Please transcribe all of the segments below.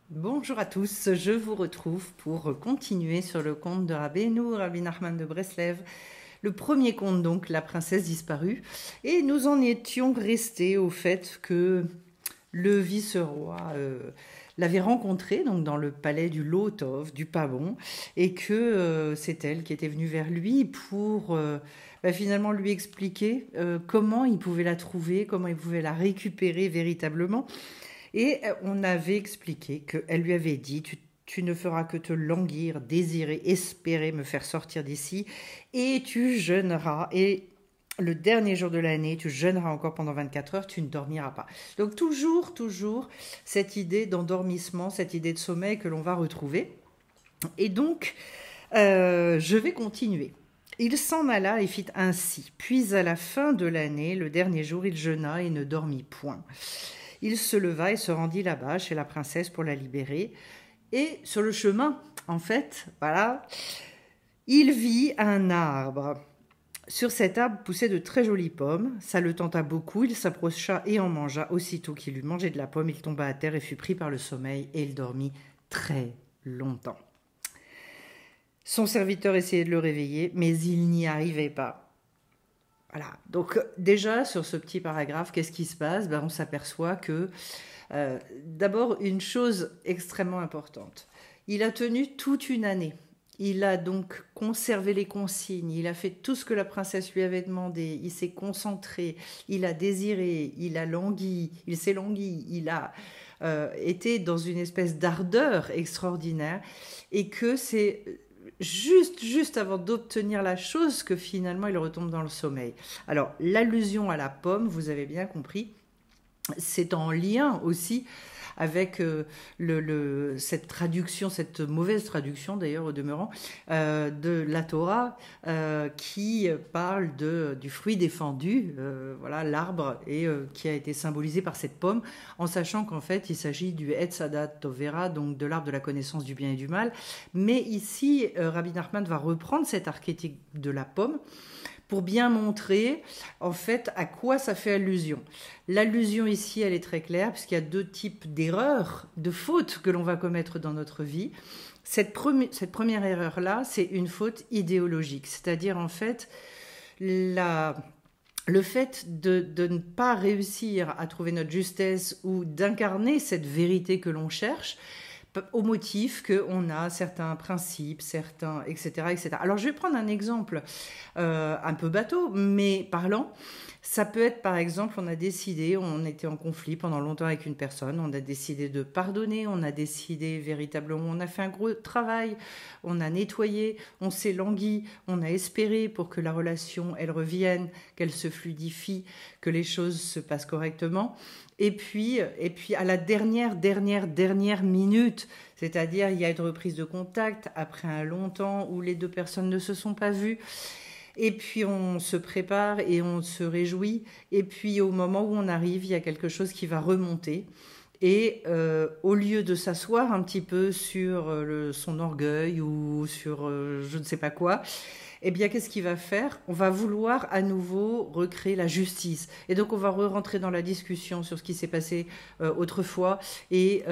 Bonjour à tous, je vous retrouve pour continuer sur le conte de Rabbeinu, Rabbi Nachman de Breslev, le premier conte donc, La princesse disparue, et nous en étions restés au fait que le vice-roi l'avait rencontré donc dans le palais du Lotov, du Pavon, et que c'est elle qui était venue vers lui pour finalement lui expliquer comment il pouvait la trouver, comment il pouvait la récupérer véritablement. Et on avait expliqué qu'elle lui avait dit tu ne feras que te languir, désirer, espérer me faire sortir d'ici, et tu jeûneras, et le dernier jour de l'année, tu jeûneras encore pendant 24 heures, tu ne dormiras pas. Donc toujours cette idée d'endormissement, cette idée de sommeil que l'on va retrouver. Et donc, je vais continuer. Il s'en alla et fit ainsi. Puis à la fin de l'année, le dernier jour, il jeûna et ne dormit point. Il se leva et se rendit là-bas chez la princesse pour la libérer. Et sur le chemin, en fait, voilà, il vit un arbre. Sur cet arbre poussaient de très jolies pommes. Ça le tenta beaucoup. Il s'approcha et en mangea. Aussitôt qu'il eut mangé de la pomme, il tomba à terre et fut pris par le sommeil. Et il dormit très longtemps. Son serviteur essayait de le réveiller, mais il n'y arrivait pas. Voilà. Donc déjà, sur ce petit paragraphe, qu'est-ce qui se passe? On s'aperçoit que, d'abord, une chose extrêmement importante. Il a tenu toute une année. Il a donc conservé les consignes, il a fait tout ce que la princesse lui avait demandé, il s'est concentré, il a désiré, il a langui, il s'est langui, il a été dans une espèce d'ardeur extraordinaire, et que c'est juste avant d'obtenir la chose que finalement il retombe dans le sommeil. Alors l'allusion à la pomme, vous avez bien compris, c'est en lien aussi avec cette traduction, cette mauvaise traduction d'ailleurs au demeurant, de la Torah, qui parle du fruit défendu, voilà, l'arbre, et qui a été symbolisé par cette pomme, en sachant qu'en fait il s'agit du Etz Hadat Tovera, donc de l'arbre de la connaissance du bien et du mal. Mais ici, Rabbi Nachman va reprendre cet archétype de la pomme pour bien montrer en fait à quoi ça fait allusion. L'allusion ici, elle est très claire, puisqu'il y a deux types d'erreurs, de fautes que l'on va commettre dans notre vie. Cette première erreur-là, c'est une faute idéologique, c'est-à-dire en fait le fait de ne pas réussir à trouver notre justesse ou d'incarner cette vérité que l'on cherche, au motif qu'on a certains principes, certains, etc., etc. Alors, je vais prendre un exemple un peu bateau, mais parlant. Ça peut être, par exemple, on a décidé, on était en conflit pendant longtemps avec une personne, on a décidé de pardonner, on a décidé véritablement, on a fait un gros travail, on a nettoyé, on s'est langui, on a espéré pour que la relation, elle revienne, qu'elle se fluidifie, que les choses se passent correctement. Et puis à la dernière minute, c'est-à-dire il y a une reprise de contact après un long temps où les deux personnes ne se sont pas vues. Et puis on se prépare et on se réjouit. Et puis au moment où on arrive, il y a quelque chose qui va remonter. Et au lieu de s'asseoir un petit peu sur son orgueil ou sur je ne sais pas quoi, eh bien, qu'est-ce qu'il va faire? On va vouloir à nouveau recréer la justice. Et donc, on va re-rentrer dans la discussion sur ce qui s'est passé autrefois. Et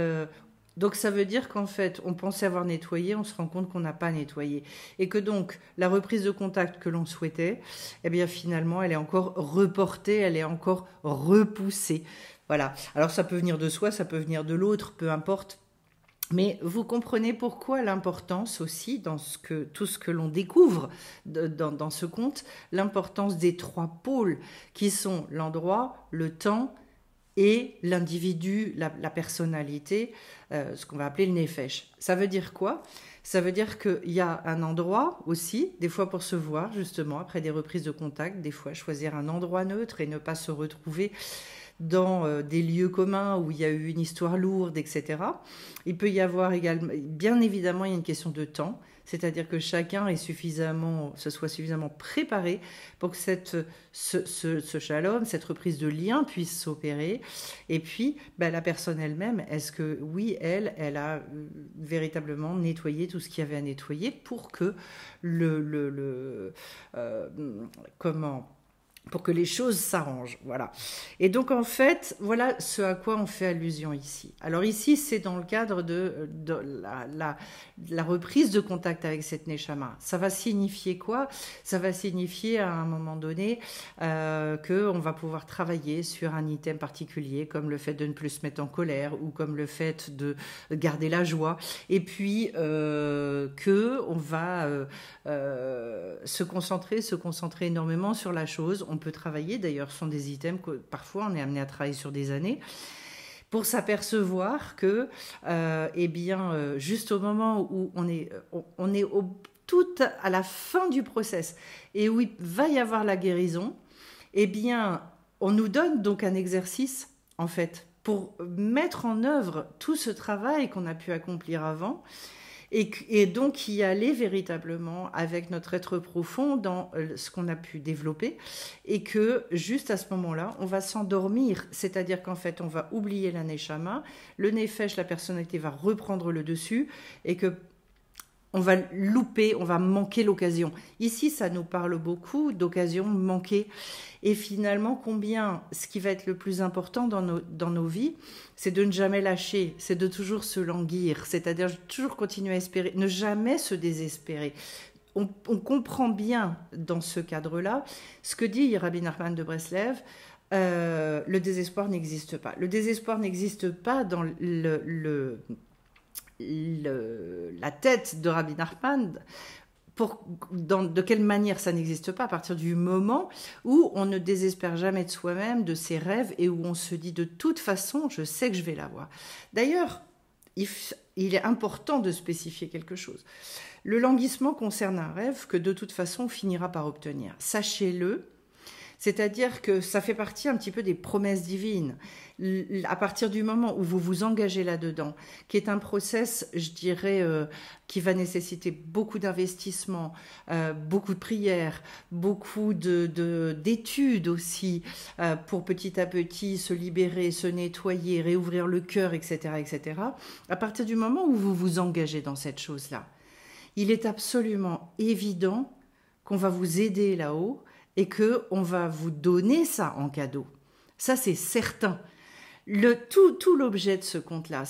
donc, ça veut dire qu'en fait, on pensait avoir nettoyé, on se rend compte qu'on n'a pas nettoyé. Et que donc, la reprise de contact que l'on souhaitait, eh bien, finalement, elle est encore reportée, elle est encore repoussée. Voilà. Alors, ça peut venir de soi, ça peut venir de l'autre, peu importe. Mais vous comprenez pourquoi l'importance aussi, dans tout ce que l'on découvre dans ce conte, l'importance des trois pôles qui sont l'endroit, le temps et l'individu, la personnalité, ce qu'on va appeler le nefesh. Ça veut dire quoi? Ça veut dire qu'il y a un endroit aussi, des fois pour se voir justement, après des reprises de contact, des fois choisir un endroit neutre et ne pas se retrouver dans des lieux communs où il y a eu une histoire lourde, etc. Il peut y avoir également, bien évidemment, il y a une question de temps, c'est-à-dire que chacun se soit suffisamment préparé pour que ce shalom, cette reprise de lien puisse s'opérer. Et puis, la personne elle-même, est-ce que, oui, elle a véritablement nettoyé tout ce qu'il y avait à nettoyer pour que comment pour que les choses s'arrangent, voilà. Et donc en fait, voilà ce à quoi on fait allusion ici. Alors ici, c'est dans le cadre de la reprise de contact avec cette Neshama. Ça va signifier quoi? Ça va signifier à un moment donné qu'on va pouvoir travailler sur un item particulier, comme le fait de ne plus se mettre en colère, ou comme le fait de garder la joie, et puis qu'on va se concentrer énormément sur la chose. On peut travailler, d'ailleurs, ce sont des items que parfois on est amené à travailler sur des années, pour s'apercevoir que, juste au moment où on est tout à la fin du process et où il va y avoir la guérison, eh bien, on nous donne donc un exercice, en fait, pour mettre en œuvre tout ce travail qu'on a pu accomplir avant, et donc y aller véritablement avec notre être profond dans ce qu'on a pu développer, et que juste à ce moment-là, on va s'endormir, c'est-à-dire qu'en fait, on va oublier la neshama, le nefesh, la personnalité va reprendre le dessus, et que on va louper, on va manquer l'occasion. Ici, ça nous parle beaucoup d'occasions manquées. Et finalement, ce qui va être le plus important dans nos vies, c'est de ne jamais lâcher, c'est de toujours se languir, c'est-à-dire toujours continuer à espérer, ne jamais se désespérer. On comprend bien dans ce cadre-là ce que dit Rabbi Nachman de Breslev, le désespoir n'existe pas. Le désespoir n'existe pas dans la tête de Rabbi Nachman. De quelle manière ça n'existe pas? À partir du moment où on ne désespère jamais de soi-même, de ses rêves, et où on se dit de toute façon, je sais que je vais l'avoir. D'ailleurs, il est important de spécifier quelque chose. Le languissement concerne un rêve que de toute façon on finira par obtenir. Sachez-le. C'est-à-dire que ça fait partie un petit peu des promesses divines. À partir du moment où vous vous engagez là-dedans, qui est un process, je dirais, qui va nécessiter beaucoup d'investissement, beaucoup de prières, beaucoup d'études aussi, pour petit à petit se libérer, se nettoyer, réouvrir le cœur, etc., etc. À partir du moment où vous vous engagez dans cette chose-là, il est absolument évident qu'on va vous aider là-haut, et qu'on va vous donner ça en cadeau. Ça, c'est certain. Tout l'objet de ce conte-là,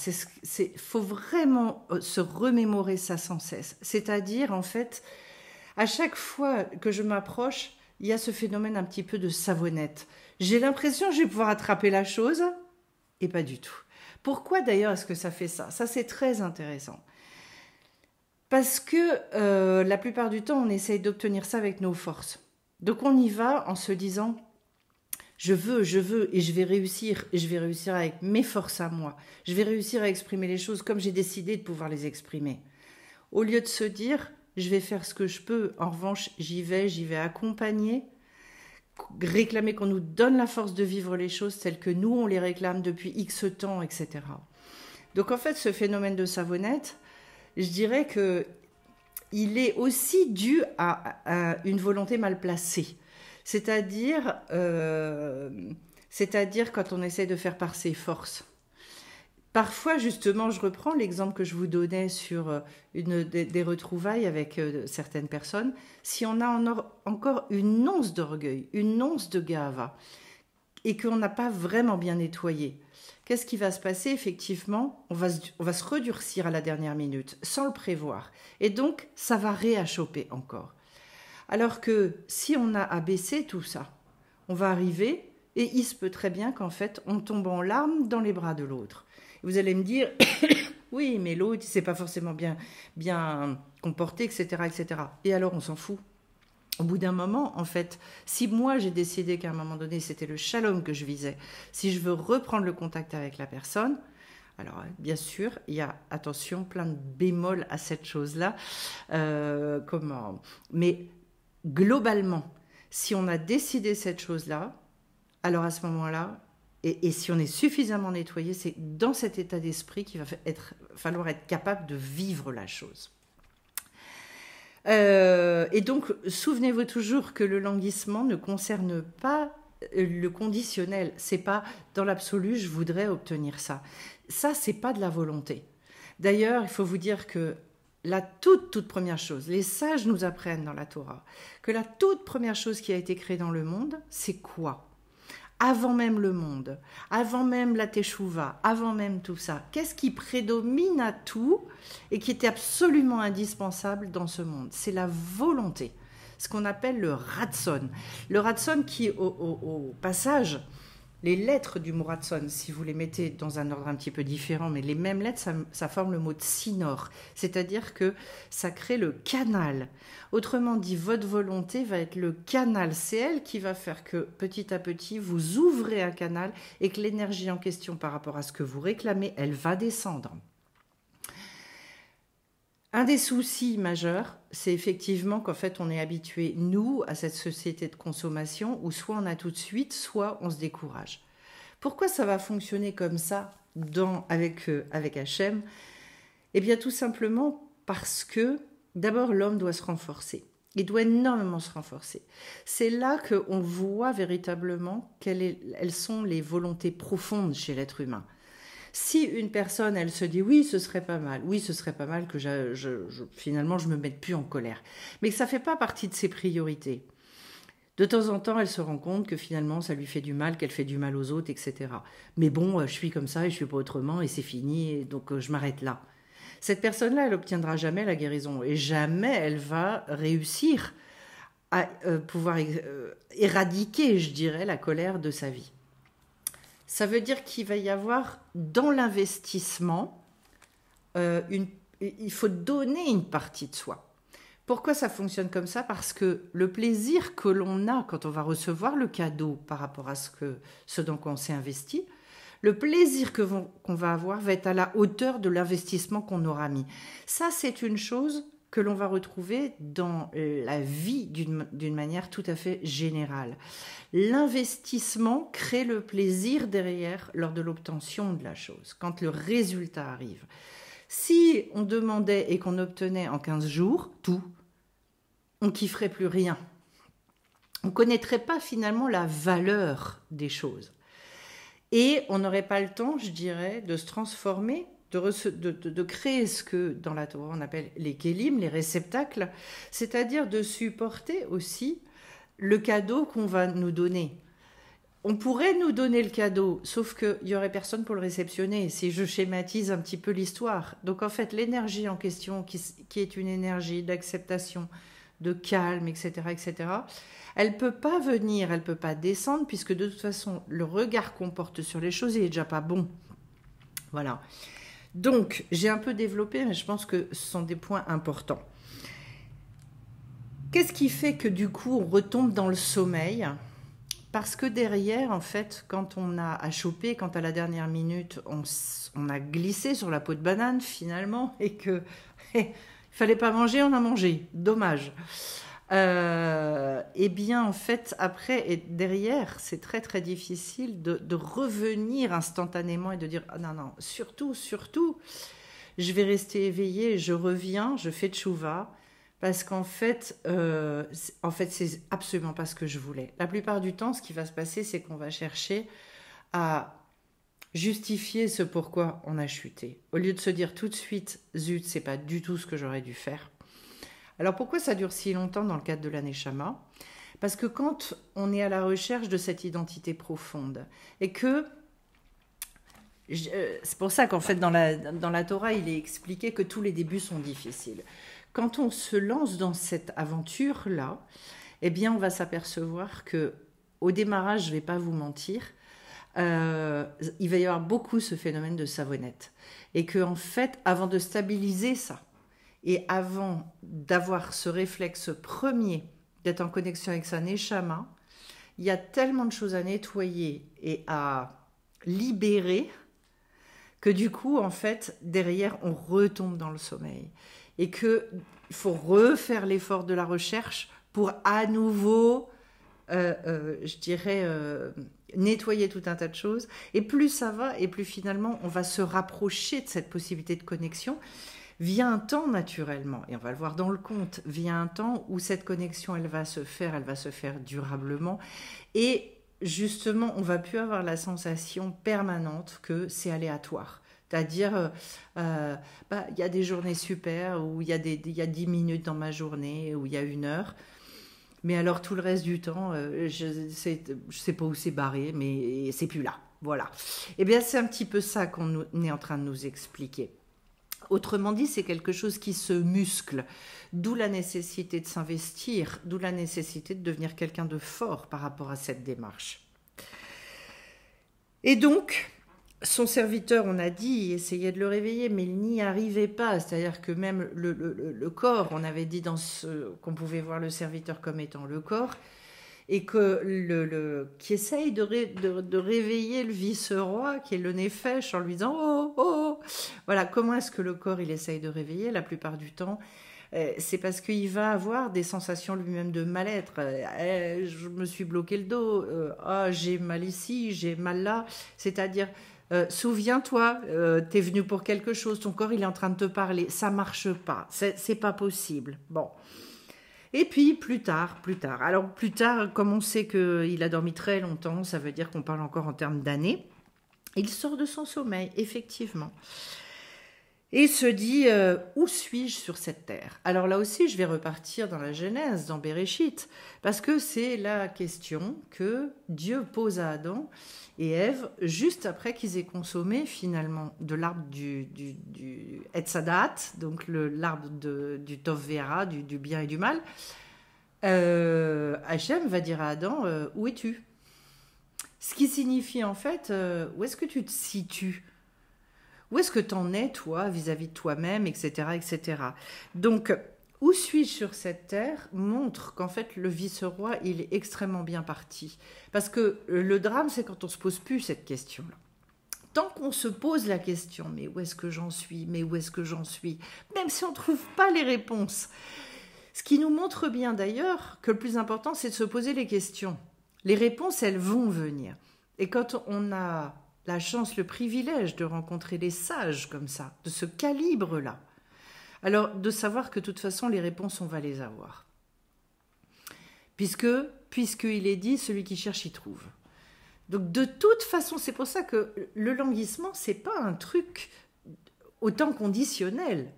faut vraiment se remémorer ça sans cesse. C'est-à-dire, en fait, à chaque fois que je m'approche, il y a ce phénomène un petit peu de savonnette. J'ai l'impression que je vais pouvoir attraper la chose, et pas du tout. Pourquoi d'ailleurs est-ce que ça fait ça? Ça, c'est très intéressant. Parce que la plupart du temps, on essaye d'obtenir ça avec nos forces. Donc on y va en se disant je veux et je vais réussir avec mes forces à moi. Je vais réussir à exprimer les choses comme j'ai décidé de pouvoir les exprimer. Au lieu de se dire je vais faire ce que je peux, en revanche j'y vais accompagner, réclamer qu'on nous donne la force de vivre les choses telles que nous on les réclame depuis X temps, etc. Donc en fait ce phénomène de savonnette, je dirais que il est aussi dû à une volonté mal placée. C'est-à-dire quand on essaie de faire par ses forces. Parfois, justement, je reprends l'exemple que je vous donnais sur des retrouvailles avec certaines personnes. Si on a encore une once d'orgueil, une once de gava, et qu'on n'a pas vraiment bien nettoyé, qu'est-ce qui va se passer? Effectivement, on va se redurcir à la dernière minute, sans le prévoir. Et donc, ça va réachoper encore. Alors que si on a abaissé tout ça, on va arriver, et il se peut très bien qu'en fait, on tombe en larmes dans les bras de l'autre. Vous allez me dire, oui, mais l'autre, il ne s'est pas forcément bien comporté, etc., etc. Et alors, on s'en fout. Au bout d'un moment, en fait, si moi j'ai décidé qu'à un moment donné c'était le shalom que je visais, si je veux reprendre le contact avec la personne, alors bien sûr, il y a, attention, plein de bémols à cette chose-là, mais globalement, si on a décidé cette chose-là, alors à ce moment-là, et si on est suffisamment nettoyé, c'est dans cet état d'esprit qu'il va falloir être capable de vivre la chose. Et donc, souvenez-vous toujours que le languissement ne concerne pas le conditionnel. C'est pas dans l'absolu, je voudrais obtenir ça. Ça, c'est pas de la volonté. D'ailleurs, il faut vous dire que la toute première chose, les sages nous apprennent dans la Torah, que la toute première chose qui a été créée dans le monde, c'est quoi? Avant même le monde, avant même la Teshuvah, avant même tout ça, qu'est-ce qui prédomine à tout et qui était absolument indispensable dans ce monde? C'est la volonté, ce qu'on appelle le Ratson. Le Ratson qui, au passage, les lettres du mot Ratson, si vous les mettez dans un ordre un petit peu différent, mais les mêmes lettres, ça forme le mot tsinor, c'est-à-dire que ça crée le canal. Autrement dit, votre volonté va être le canal, c'est elle qui va faire que petit à petit, vous ouvrez un canal et que l'énergie en question par rapport à ce que vous réclamez, elle va descendre. Un des soucis majeurs, c'est effectivement qu'en fait, on est habitué, nous, à cette société de consommation où soit on a tout de suite, soit on se décourage. Pourquoi ça va fonctionner comme ça avec Hachem? Eh bien, tout simplement parce que, d'abord, l'homme doit se renforcer. Il doit énormément se renforcer. C'est là qu'on voit véritablement quelles sont les volontés profondes chez l'être humain. Si une personne, elle se dit oui, ce serait pas mal que finalement je me mette plus en colère, mais que ça fait pas partie de ses priorités. De temps en temps, elle se rend compte que finalement ça lui fait du mal, qu'elle fait du mal aux autres, etc. Mais bon, je suis comme ça et je suis pas autrement et c'est fini, et donc je m'arrête là. Cette personne-là, elle obtiendra jamais la guérison et jamais elle va réussir à pouvoir éradiquer, je dirais, la colère de sa vie. Ça veut dire qu'il va y avoir dans l'investissement, il faut donner une partie de soi. Pourquoi ça fonctionne comme ça? Parce que le plaisir que l'on a quand on va recevoir le cadeau par rapport à ce dont on s'est investi, le plaisir qu'on va avoir va être à la hauteur de l'investissement qu'on aura mis. Ça, c'est une chose que l'on va retrouver dans la vie d'une manière tout à fait générale. L'investissement crée le plaisir derrière lors de l'obtention de la chose, quand le résultat arrive. Si on demandait et qu'on obtenait en 15 jours tout, on kifferait plus rien. On ne connaîtrait pas finalement la valeur des choses. Et on n'aurait pas le temps, je dirais, de se transformer, de créer ce que dans la Torah on appelle les kélim, les réceptacles, c'est-à-dire de supporter aussi le cadeau qu'on va nous donner. On pourrait nous donner le cadeau, sauf qu'il n'y aurait personne pour le réceptionner, si je schématise un petit peu l'histoire. Donc en fait, l'énergie en question, qui est une énergie d'acceptation, de calme, etc., elle ne peut pas venir, elle ne peut pas descendre, puisque de toute façon, le regard qu'on porte sur les choses, il n'est déjà pas bon. Voilà. Donc, j'ai un peu développé, mais je pense que ce sont des points importants. Qu'est-ce qui fait que du coup, on retombe dans le sommeil? Parce que derrière, en fait, quand on a à choper, quand à la dernière minute, on a glissé sur la peau de banane, finalement, et que il fallait pas manger, on a mangé. Dommage. Eh bien, en fait, après et derrière, c'est très très difficile de revenir instantanément et de dire ah, non, surtout, je vais rester éveillé, je reviens, je fais tchouva, parce qu'en fait, c'est absolument pas ce que je voulais. La plupart du temps, ce qui va se passer, c'est qu'on va chercher à justifier ce pourquoi on a chuté, au lieu de se dire tout de suite zut, c'est pas du tout ce que j'aurais dû faire. Alors pourquoi ça dure si longtemps dans le cadre de l'Aneshama? Parce que quand on est à la recherche de cette identité profonde, et que c'est pour ça qu'en fait dans la Torah il est expliqué que tous les débuts sont difficiles. Quand on se lance dans cette aventure-là, eh bien on va s'apercevoir que au démarrage, je ne vais pas vous mentir, il va y avoir beaucoup ce phénomène de savonnette. Et que en fait, avant de stabiliser ça, et avant d'avoir ce réflexe premier, d'être en connexion avec sa neshama, il y a tellement de choses à nettoyer et à libérer que du coup, en fait, derrière, on retombe dans le sommeil. Et qu'il faut refaire l'effort de la recherche pour à nouveau, je dirais, nettoyer tout un tas de choses. Et plus ça va, et plus finalement, on va se rapprocher de cette possibilité de connexion. Vient un temps naturellement, et on va le voir dans le conte, vient un temps où cette connexion, elle va se faire durablement. Et justement, on va plus avoir la sensation permanente que c'est aléatoire. C'est-à-dire, il y a des journées super où il y a 10 minutes dans ma journée, où il y a 1 heure. Mais alors tout le reste du temps, je sais pas où c'est barré, mais c'est plus là. Voilà. Eh bien, c'est un petit peu ça qu'on est en train de nous expliquer. Autrement dit, c'est quelque chose qui se muscle, d'où la nécessité de s'investir, d'où la nécessité de devenir quelqu'un de fort par rapport à cette démarche. Et donc, son serviteur, on a dit, essayait de le réveiller, mais il n'y arrivait pas. C'est-à-dire que même le corps, on avait dit qu'on pouvait voir le serviteur comme étant le corps, et que qui essaye de réveiller le vice-roi, qui est le Néphesh, en lui disant oh, oh. Voilà, comment est-ce que le corps, il essaye de réveiller la plupart du temps? C'est parce qu'il va avoir des sensations lui-même de mal-être. Je me suis bloqué le dos, j'ai mal ici, j'ai mal là. C'est-à-dire, souviens-toi, t'es venu pour quelque chose, ton corps il est en train de te parler, ça marche pas, c'est pas possible. Bon. Et puis plus tard. Alors plus tard, comme on sait qu'il a dormi très longtemps, ça veut dire qu'on parle encore en termes d'années, il sort de son sommeil, effectivement. Et se dit, où suis-je sur cette terre? Alors là aussi, je vais repartir dans la Genèse, dans Béréchit, parce que c'est la question que Dieu pose à Adam et Ève, juste après qu'ils aient consommé finalement de l'arbre du Etz Hadat, donc l'arbre du Tov Ve'Hara, du bien et du mal. Hachem va dire à Adam, où es-tu? Ce qui signifie en fait, où est-ce que tu te situes? Où est-ce que tu en es, toi, vis-à-vis de toi-même, etc., etc. Donc, où suis-je sur cette terre montre qu'en fait, le vice-roi, il est extrêmement bien parti. Parce que le drame, c'est quand on ne se pose plus cette question-là. Tant qu'on se pose la question, mais où est-ce que j'en suis? Mais où est-ce que j'en suis? Même si on ne trouve pas les réponses. Ce qui nous montre bien d'ailleurs que le plus important, c'est de se poser les questions. Les réponses, elles vont venir. Et quand on a la chance, le privilège de rencontrer des sages comme ça, de ce calibre-là, alors de savoir que de toute façon, les réponses, on va les avoir. Puisqu'il est dit, celui qui cherche, y trouve. Donc de toute façon, c'est pour ça que le languissement, c'est pas un truc autant conditionnel.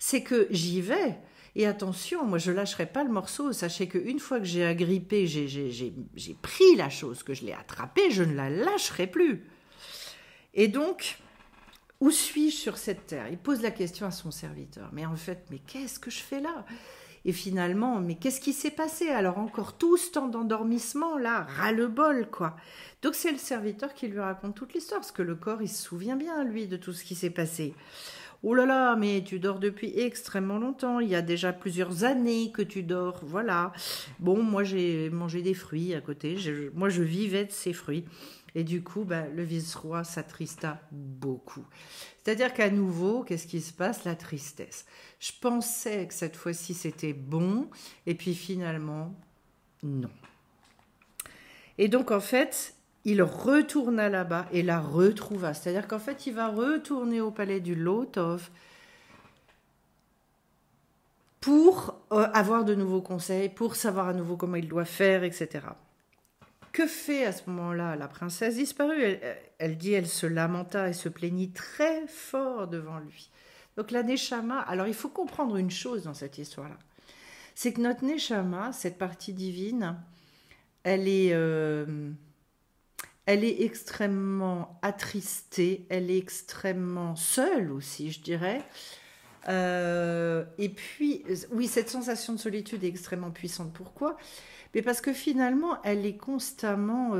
C'est que j'y vais, et attention, moi je lâcherai pas le morceau. Sachez qu'une fois que j'ai agrippé, j'ai pris la chose, que je l'ai attrapée, je ne la lâcherai plus. Et donc, où suis-je sur cette terre? Il pose la question à son serviteur. Mais en fait, mais qu'est-ce que je fais là? Et finalement, mais qu'est-ce qui s'est passé? Alors encore tout ce temps d'endormissement, là, ras-le-bol, quoi. Donc c'est le serviteur qui lui raconte toute l'histoire, parce que le corps, il se souvient bien, lui, de tout ce qui s'est passé. Oh là là, mais tu dors depuis extrêmement longtemps, il y a déjà plusieurs années que tu dors, voilà. Bon, moi j'ai mangé des fruits à côté, moi je vivais de ces fruits. Et du coup, le vice-roi s'attrista beaucoup. C'est-à-dire qu'à nouveau, qu'est-ce qui se passe? La tristesse. Je pensais que cette fois-ci c'était bon, et puis finalement, non. Et donc en fait, il retourna là-bas et la retrouva. C'est-à-dire qu'en fait, il va retourner au palais du Lotov pour avoir de nouveaux conseils, pour savoir à nouveau comment il doit faire, etc. Que fait à ce moment-là la princesse disparue? Elle dit, elle se lamenta et se plaignit très fort devant lui. Donc la Neshama, alors il faut comprendre une chose dans cette histoire-là, c'est que notre Neshama, cette partie divine, elle est extrêmement attristée, elle est extrêmement seule aussi, je dirais. Et puis, oui, cette sensation de solitude est extrêmement puissante. Pourquoi? Mais parce que finalement, elle est constamment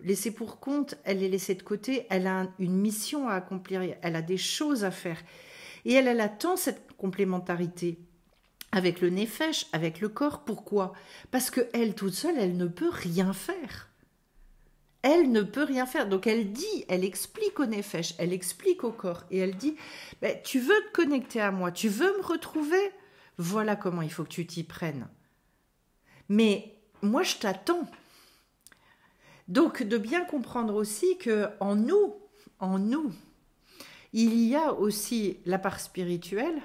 laissée pour compte, elle est laissée de côté, elle a une mission à accomplir, elle a des choses à faire. Et elle attend cette complémentarité avec le nefesh, avec le corps. Pourquoi? Parce qu'elle, toute seule, elle ne peut rien faire. Elle ne peut rien faire. Donc elle dit, elle explique au nefesh, elle explique au corps. Et elle dit, tu veux te connecter à moi, tu veux me retrouver? Voilà comment il faut que tu t'y prennes. Mais moi, je t'attends. Donc, de bien comprendre aussi qu'en nous, il y a aussi la part spirituelle,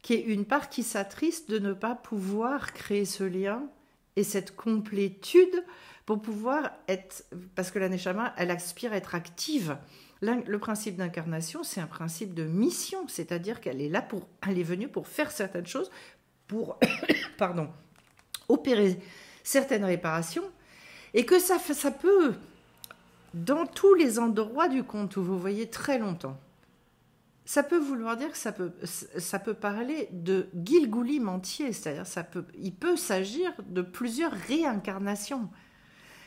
qui est une part qui s'attriste de ne pas pouvoir créer ce lien et cette complétude pour pouvoir être... Parce que la Neshama, elle aspire à être active, Le principe d'incarnation, c'est un principe de mission, c'est-à-dire qu'elle est là elle est venue pour faire certaines choses, pour, pardon, opérer certaines réparations, et que ça peut, dans tous les endroits du conte où vous voyez très longtemps, ça peut vouloir dire que ça peut parler de Gilgulim entier, c'est-à-dire il peut s'agir de plusieurs réincarnations.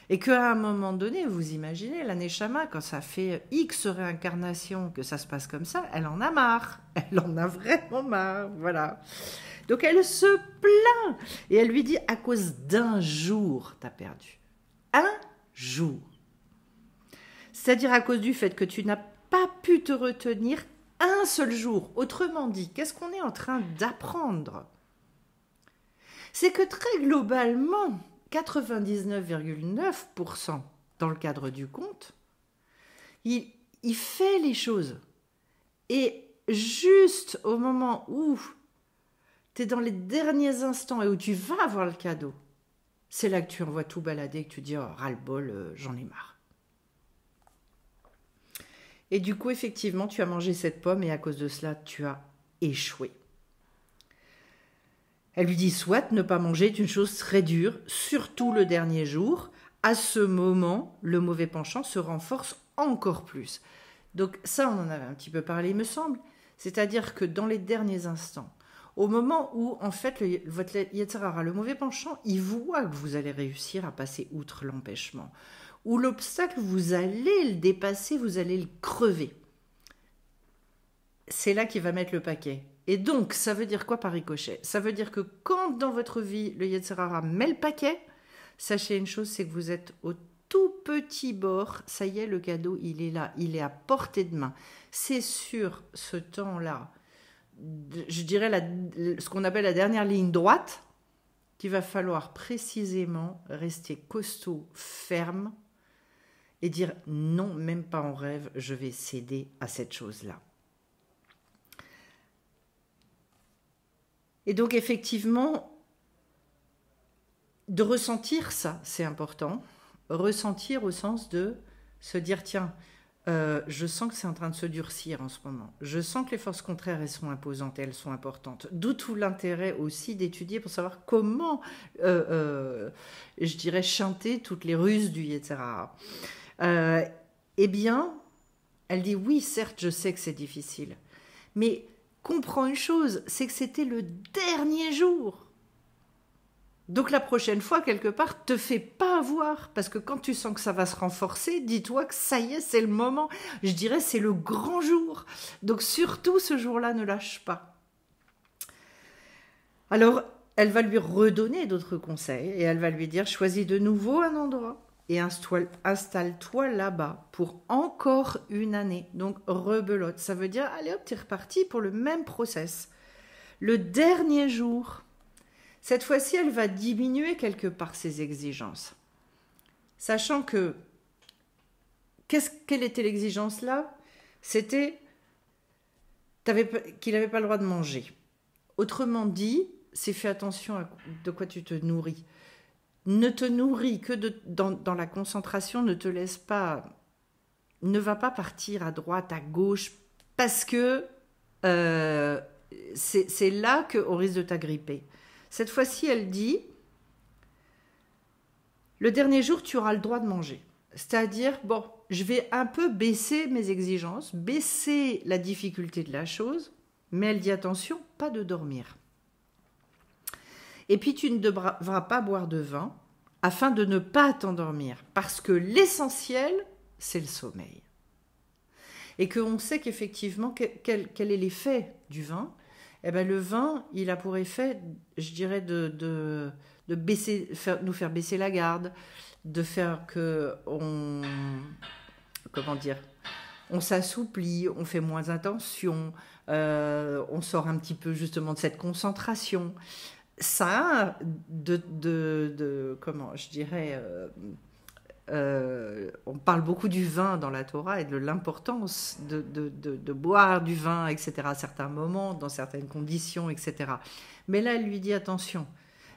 Et qu'à un moment donné, vous imaginez, la Neshama, quand ça fait X réincarnations que ça se passe comme ça, elle en a marre. Elle en a vraiment marre, voilà. Donc elle se plaint. Et elle lui dit, à cause d'un jour, t'as perdu. Un jour. C'est-à-dire à cause du fait que tu n'as pas pu te retenir un seul jour. Autrement dit, qu'est-ce qu'on est en train d'apprendre? C'est que très globalement, 99,9% dans le cadre du conte, il fait les choses. Et juste au moment où tu es dans les derniers instants et où tu vas avoir le cadeau, c'est là que tu envoies tout balader, que tu dis oh, ras-le-bol, j'en ai marre. Et du coup, effectivement, tu as mangé cette pomme et à cause de cela, tu as échoué. Elle lui dit, soit ne pas manger est une chose très dure, surtout le dernier jour. À ce moment, le mauvais penchant se renforce encore plus. Donc ça, on en avait un petit peu parlé, il me semble. C'est-à-dire que dans les derniers instants, au moment où, en fait, votre Yetzer Hara, le mauvais penchant, il voit que vous allez réussir à passer outre l'empêchement. Ou l'obstacle, vous allez le dépasser, vous allez le crever. C'est là qu'il va mettre le paquet. Et donc, ça veut dire quoi par ricochet? Ça veut dire que quand dans votre vie, le Yetzer Hara met le paquet, sachez une chose, c'est que vous êtes au tout petit bord. Ça y est, le cadeau, il est là, il est à portée de main. C'est sur ce temps-là, je dirais ce qu'on appelle la dernière ligne droite, qu'il va falloir précisément rester costaud, ferme, et dire non, même pas en rêve, je vais céder à cette chose-là. Et donc, effectivement, de ressentir ça, c'est important. Ressentir au sens de se dire, tiens, je sens que c'est en train de se durcir en ce moment. Je sens que les forces contraires, elles sont imposantes, elles sont importantes. D'où tout l'intérêt aussi d'étudier pour savoir comment, je dirais, chanter toutes les ruses du Yetzer Hara. Eh bien, elle dit, oui, certes, je sais que c'est difficile, mais comprends une chose, c'est que c'était le dernier jour. Donc la prochaine fois, quelque part, te fais pas avoir, parce que quand tu sens que ça va se renforcer, dis-toi que ça y est, c'est le moment. Je dirais, c'est le grand jour. Donc surtout, ce jour-là, ne lâche pas. Alors, elle va lui redonner d'autres conseils, et elle va lui dire, choisis de nouveau un endroit, et installe-toi là-bas pour encore une année. Donc, rebelote. Ça veut dire, allez hop, t'es reparti pour le même process. Le dernier jour, cette fois-ci, elle va diminuer quelque part ses exigences. Sachant que, quelle était l'exigence là? C'était qu'il n'avait pas le droit de manger. Autrement dit, c'est fais attention à de quoi tu te nourris. Ne te nourris que dans la concentration, ne va pas partir à droite, à gauche, parce que c'est là qu'on risque de t'agripper. Cette fois-ci, elle dit, le dernier jour, tu auras le droit de manger. C'est-à-dire, bon, je vais un peu baisser mes exigences, baisser la difficulté de la chose, mais elle dit, attention, pas de dormir. Et puis, tu ne devras pas boire de vin afin de ne pas t'endormir, parce que l'essentiel, c'est le sommeil. Et qu'on sait qu'effectivement, quel est l'effet du vin? Eh ben, le vin, il a pour effet, je dirais, de nous faire baisser la garde, de faire qu'on s'assouplit, on fait moins attention, on sort un petit peu justement de cette concentration. Ça, comment je dirais, on parle beaucoup du vin dans la Torah et de l'importance de boire du vin, etc., à certains moments, dans certaines conditions, etc. Mais là, elle lui dit, attention,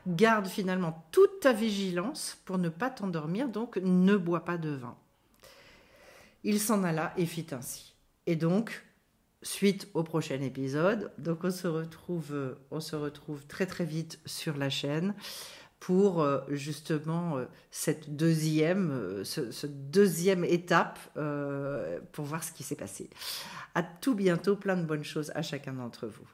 garde finalement toute ta vigilance pour ne pas t'endormir, donc ne bois pas de vin. Il s'en alla et fit ainsi. Et donc, suite au prochain épisode, donc on se retrouve très très vite sur la chaîne pour justement cette ce deuxième étape pour voir ce qui s'est passé. À tout bientôt, plein de bonnes choses à chacun d'entre vous.